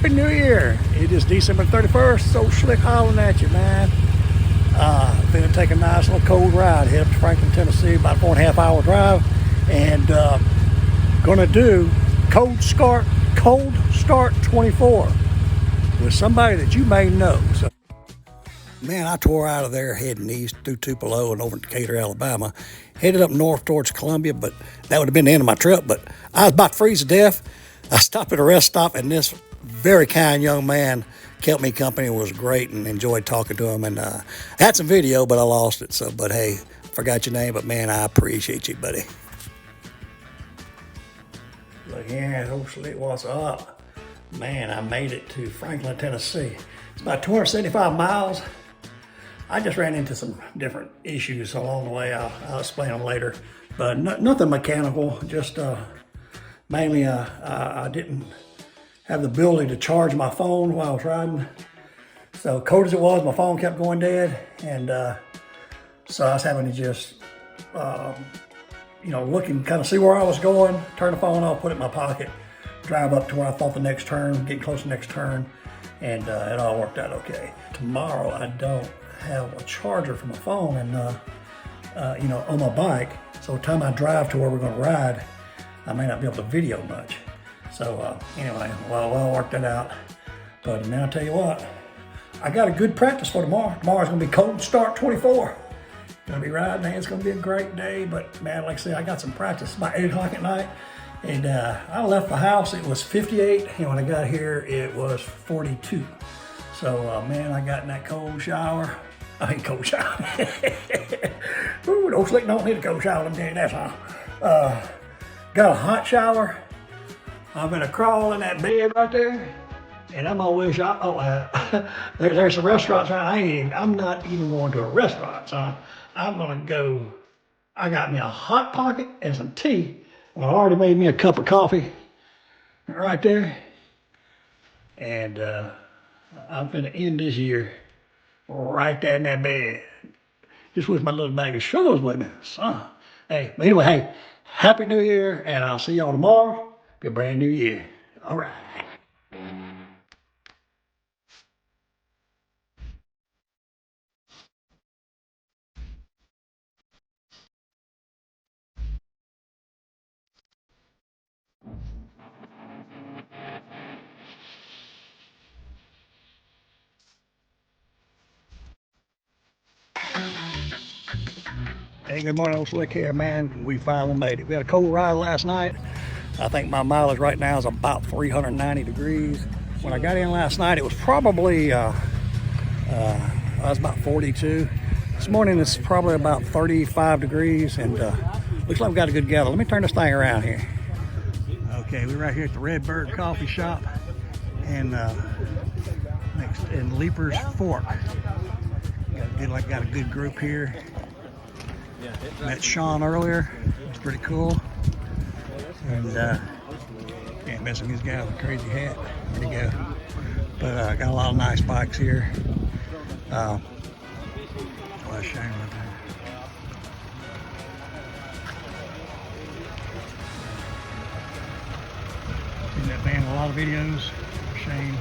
Happy New Year. It is December 31st. So slick hollering at you, man. Gonna take a nice little cold ride, head up to Franklin, Tennessee, about 4.5 hour drive, and gonna do cold start 24 with somebody that you may know. So, man, I tore out of there heading east through Tupelo and over to Decatur, Alabama. Headed up north towards Columbia, but that would have been the end of my trip. But I was about to freeze to death. I stopped at a rest stop, and this very kind young man kept me company and was great, and enjoyed talking to him. And I had some video, but I lost it. So, but hey, forgot your name, but man, I appreciate you, buddy. Look here, old slick, what's up? Man, I made it to Franklin, Tennessee. It's about 275 miles. I just ran into some different issues along the way. I'll explain them later, but nothing mechanical. Just mainly I didn't have the ability to charge my phone while I was riding. So cold as it was, my phone kept going dead, and so I was having to just look and kind of see where I was going, turn the phone off, put it in my pocket, drive up to where I thought the next turn, getting close to the next turn, and it all worked out okay. Tomorrow I don't have a charger for my phone and on my bike, so by the time I drive to where we're going to ride, I may not be able to video much. So anyway, well, worked that out. But man, I'll tell you what, I got a good practice for tomorrow. Tomorrow's gonna be cold start 24. Gonna be riding, and it's gonna be a great day. But man, like I said, I got some practice. It's about 8 o'clock at night, and I left the house. It was 58, and when I got here, it was 42. So man, I got in that cold shower. I mean, cold shower. Ooh, no slick, don't need a cold shower. I'm telling you that, huh? Got a hot shower. I'm gonna crawl in that bed right there, and I'm gonna wish there's some restaurants around. I'm not even going to a restaurant, so I'm gonna go. I got me a hot pocket and some tea. I already made me a cup of coffee right there, and I'm gonna end this year right there in that bed, just with my little bag of sugars with me, son. Hey, but anyway, hey, Happy New Year, and I'll see y'all tomorrow. Be a brand new year. All right. Hey, good morning, old slick here, man. We finally made it. We had a cold ride last night. I think my mileage right now is about 390 degrees. When I got in last night, it was probably, I was about 42. This morning it's probably about 35 degrees, and looks like we got a good gather. Let me turn this thing around here. Okay, we're right here at the Redbird Coffee Shop, and next in Leaper's Fork. Got a good group here. Met Sean earlier. It's pretty cool. And can't mess with these guys with a crazy hat. There you go. But got a lot of nice bikes here. What a shame right there. Seen that man in a lot of videos. Shame.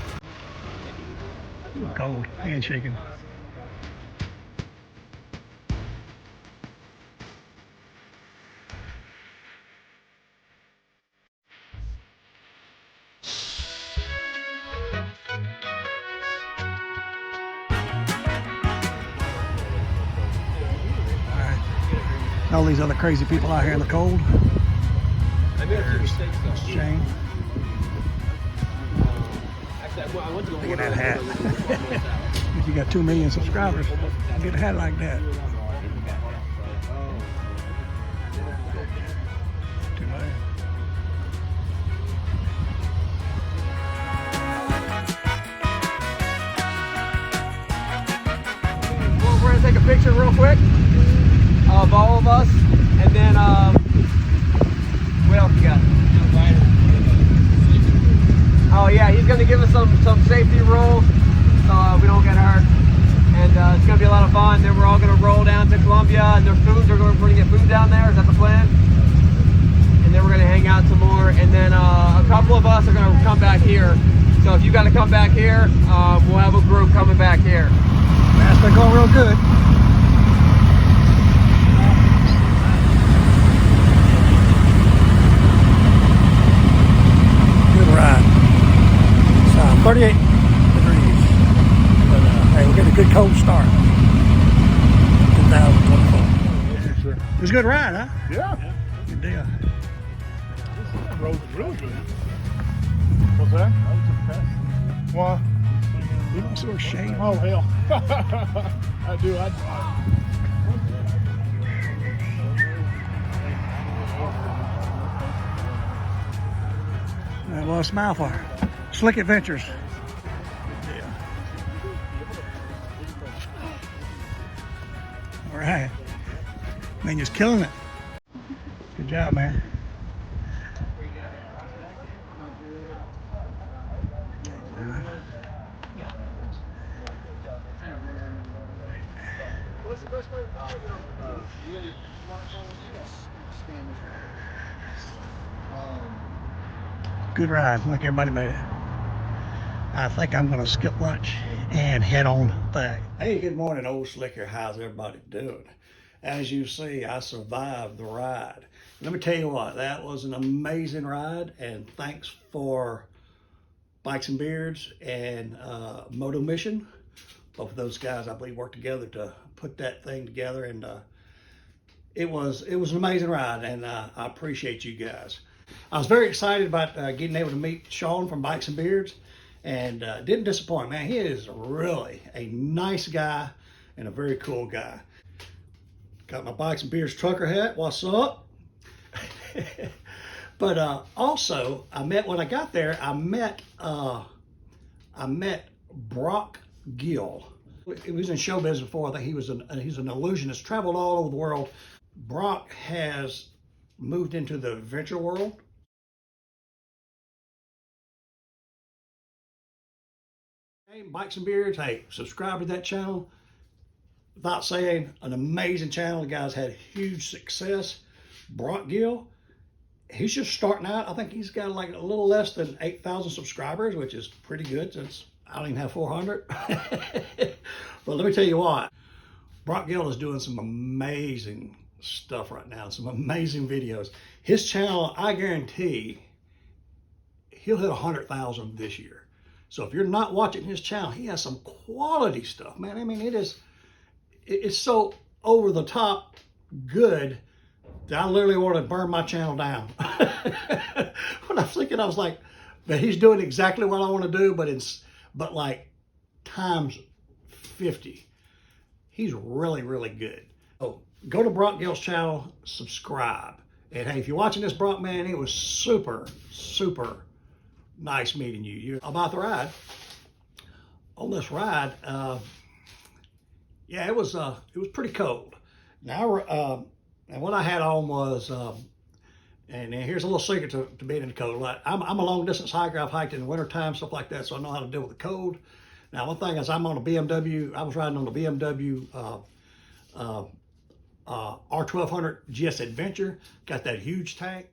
Cold, handshaking. All these other crazy people out here in the cold. There's Shane. Look at that hat. If you got 2 million subscribers, get a hat like that. Too much. Well, we're gonna take a picture real quick of all of us, and then what else you got? Oh yeah, he's gonna give us some safety rules so we don't get hurt, and it's gonna be a lot of fun. Then we're all gonna roll down to Columbia, and there's food. We're gonna get food down there. Is that the plan? And then we're gonna hang out some more, and then a couple of us are gonna come back here So if you got to come back here, we'll have a group coming back here. That's been going real good. Good ride. It's 38 degrees. But hey, we're getting a good cold start. 2024. It was a good ride, huh? Yeah. Good deal. This road was really good. What's that? Why? You don't see a shame. Oh, hell. I do. I Well, a smile for her. Slick Adventures. Yeah. All right. Man, just killing it. Good job, man. Good ride. Like everybody made it. I think I'm going to skip lunch and head on back. Hey, good morning, Old Slicker. How's everybody doing? As you see, I survived the ride. Let me tell you what, that was an amazing ride, and thanks for Bikes and Beards and Moto Mission. Both of those guys, I believe, worked together to put that thing together, and it was an amazing ride, and I appreciate you guys. I was very excited about getting able to meet Sean from Bikes and Beards, and didn't disappoint, man. He is really a nice guy and a very cool guy. Got my Bikes and Beards trucker hat. What's up? But also, when I got there, I met Brock Gill. He was in show business before. I think he's an illusionist, traveled all over the world. Brock has moved into the adventure world. Hey, Bikes and Beards, hey, subscribe to that channel. Without saying, an amazing channel. The guy's had huge success. Brock Gill, he's just starting out. I think he's got like a little less than 8,000 subscribers, which is pretty good since I don't even have 400. But let me tell you what, Brock Gill is doing some amazing stuff right now, some amazing videos. His channel, I guarantee, he'll hit 100,000 this year. So if you're not watching his channel, he has some quality stuff, man. I mean, it's so over the top good that I literally want to burn my channel down. When I was thinking, I was like, but he's doing exactly what I want to do, but like times 50. He's really, really good. So go to Brock Gill's channel, subscribe. And hey, if you're watching this, Brock, man, it was super, super nice meeting you. About the ride. On this ride, yeah, it was pretty cold. Now, and what I had on was, and here's a little secret to being in the cold. I'm a long distance hiker. I've hiked in the wintertime, stuff like that, so I know how to deal with the cold. Now, one thing is I'm on a BMW. I was riding on the BMW R1200 GS Adventure. Got that huge tank.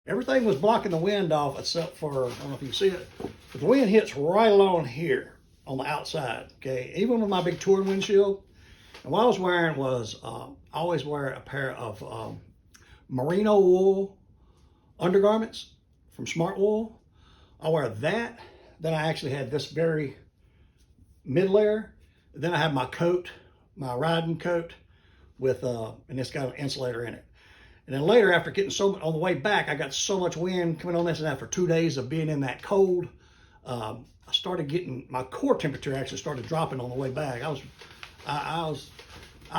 Everything was blocking the wind off except for, I don't know if you can see it, but the wind hits right along here on the outside, okay? Even with my big touring windshield. And what I was wearing was, I always wear a pair of merino wool undergarments from Smart Wool. I wear that. Then I actually had this very mid layer. Then I have my coat, my riding coat with, and it's got an insulator in it. And then later, after getting on the way back, I got so much wind coming on this, and after 2 days of being in that cold, I started getting, my core temperature actually started dropping on the way back. I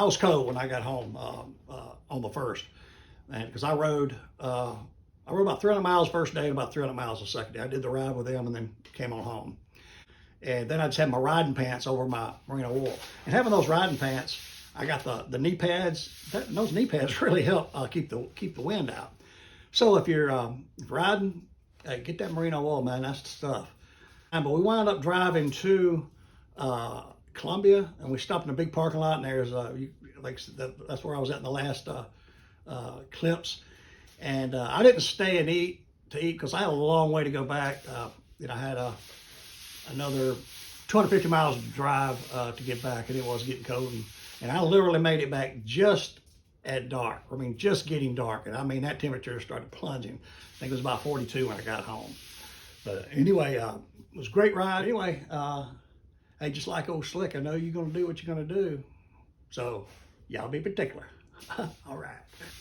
was cold when I got home on the first, and because I rode about 300 miles first day and about 300 miles the second day. I did the ride with them and then came on home. And then I just had my riding pants over my merino wool. And having those riding pants, I got the knee pads. Those knee pads really help keep the wind out. So if you're riding, get that merino wool, man. That's the stuff. But we wound up driving to Columbia, and we stopped in a big parking lot. And there's that's where I was at in the last clips. And I didn't stay and eat because I had a long way to go back. I had another 250 miles to drive to get back, and it was getting cold. And I literally made it back just at dark. I mean, just getting dark. And I mean, that temperature started plunging. I think it was about 42 when I got home. But anyway, it was a great ride. Anyway, hey, just like old Slick, I know you're going to do what you're going to do. So y'all be particular. All right.